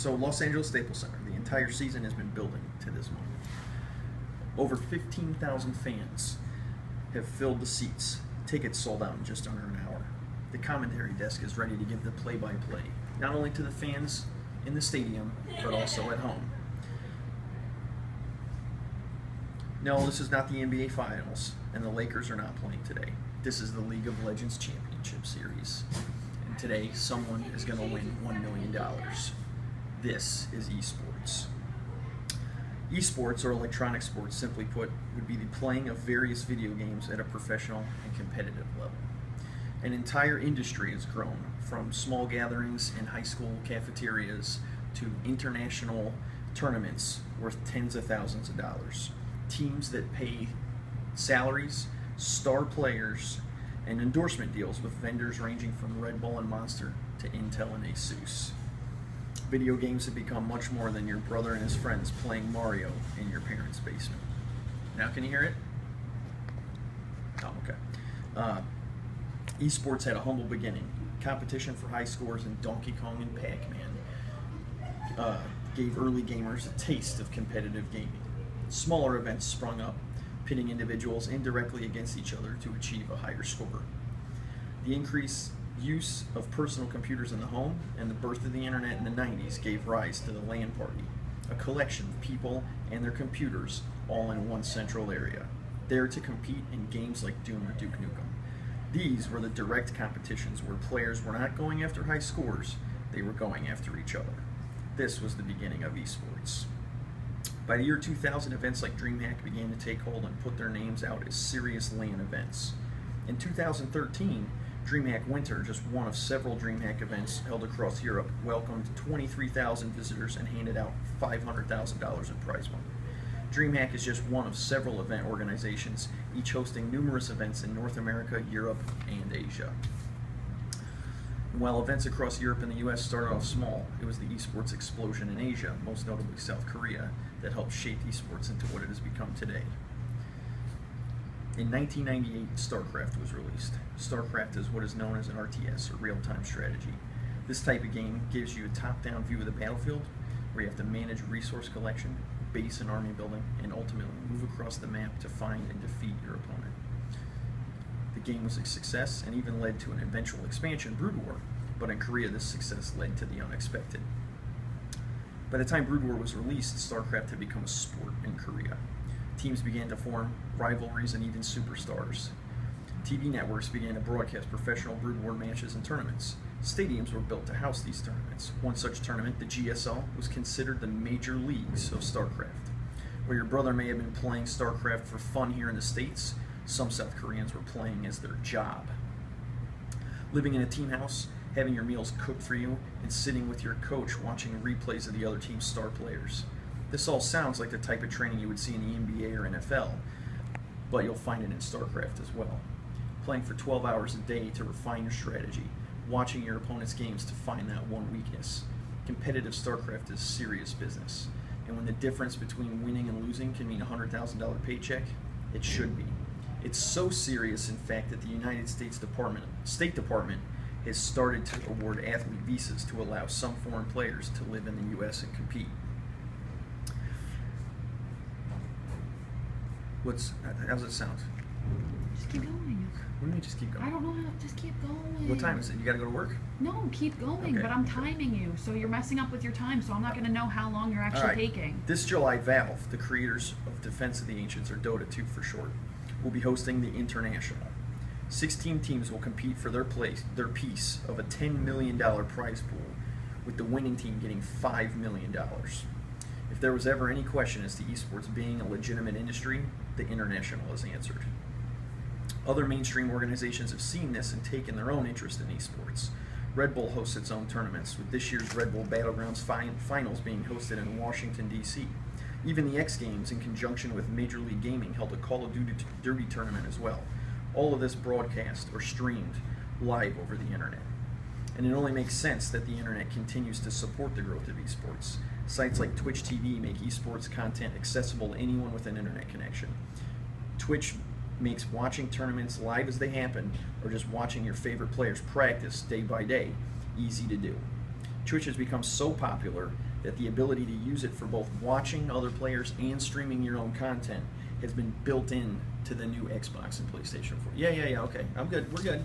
So Los Angeles Staples Center, the entire season has been building to this moment. Over 15,000 fans have filled the seats. Tickets sold out in just under an hour. The commentary desk is ready to give the play-by-play, not only to the fans in the stadium, but also at home. No, this is not the NBA Finals, and the Lakers are not playing today. This is the League of Legends Championship Series. And today, someone is going to win $1 million. This is esports. Esports, or electronic sports, simply put, would be the playing of various video games at a professional and competitive level. An entire industry has grown, from small gatherings in high school cafeterias to international tournaments worth tens of thousands of dollars. Teams that pay salaries, star players, and endorsement deals with vendors ranging from Red Bull and Monster to Intel and Asus. Video games have become much more than your brother and his friends playing Mario in your parents' basement. Now can you hear it? Oh, okay. Esports had a humble beginning. Competition for high scores in Donkey Kong and Pac-Man gave early gamers a taste of competitive gaming. Smaller events sprung up, pitting individuals indirectly against each other to achieve a higher score. The increased use of personal computers in the home and the birth of the internet in the 90s gave rise to the LAN party, a collection of people and their computers all in one central area, there to compete in games like Doom or Duke Nukem. These were the direct competitions where players were not going after high scores, they were going after each other. This was the beginning of esports. By the year 2000, events like DreamHack began to take hold and put their names out as serious LAN events. In 2013, DreamHack Winter, just one of several DreamHack events held across Europe, welcomed 23,000 visitors and handed out $500,000 in prize money. DreamHack is just one of several event organizations, each hosting numerous events in North America, Europe, and Asia. And while events across Europe and the US started off small, it was the esports explosion in Asia, most notably South Korea, that helped shape esports into what it has become today. In 1998, StarCraft was released. StarCraft is what is known as an RTS, or real-time strategy. This type of game gives you a top-down view of the battlefield, where you have to manage resource collection, base and army building, and ultimately move across the map to find and defeat your opponent. The game was a success and even led to an eventual expansion, Brood War, but in Korea this success led to the unexpected. By the time Brood War was released, StarCraft had become a sport in Korea. Teams began to form rivalries and even superstars. TV networks began to broadcast professional Brood War matches and tournaments. Stadiums were built to house these tournaments. One such tournament, the GSL, was considered the major leagues of StarCraft. Where your brother may have been playing StarCraft for fun here in the States, some South Koreans were playing as their job. Living in a team house, having your meals cooked for you, and sitting with your coach watching replays of the other team's star players. This all sounds like the type of training you would see in the NBA or NFL, but you'll find it in StarCraft as well. Playing for 12 hours a day to refine your strategy, watching your opponent's games to find that one weakness. Competitive StarCraft is serious business, and when the difference between winning and losing can mean a $100,000 paycheck, it should be. It's so serious, in fact, that the United States State Department has started to award athlete visas to allow some foreign players to live in the U.S. and compete. How's it sound? Just keep going. What do you mean just keep going? I don't know how. Just keep going. What time is it? You gotta go to work? No, keep going. Okay. But I'm timing you, so you're messing up with your time. So I'm not going to know how long you're actually taking. This July, Valve, the creators of Defense of the Ancients, or Dota 2 for short, will be hosting the International. 16 teams will compete for their piece of a $10 million prize pool, with the winning team getting $5 million. If there was ever any question as to esports being a legitimate industry, the International has answered. Other mainstream organizations have seen this and taken their own interest in esports. Red Bull hosts its own tournaments, with this year's Red Bull Battlegrounds finals being hosted in Washington, D.C. Even the X Games, in conjunction with Major League Gaming, held a Call of Duty tournament as well. All of this broadcast or streamed live over the internet. And it only makes sense that the internet continues to support the growth of esports. Sites like Twitch TV make esports content accessible to anyone with an internet connection. Twitch makes watching tournaments live as they happen, or just watching your favorite players practice day by day, easy to do. Twitch has become so popular that the ability to use it for both watching other players and streaming your own content has been built in to the new Xbox and PlayStation 4. Yeah, okay. I'm good. We're good.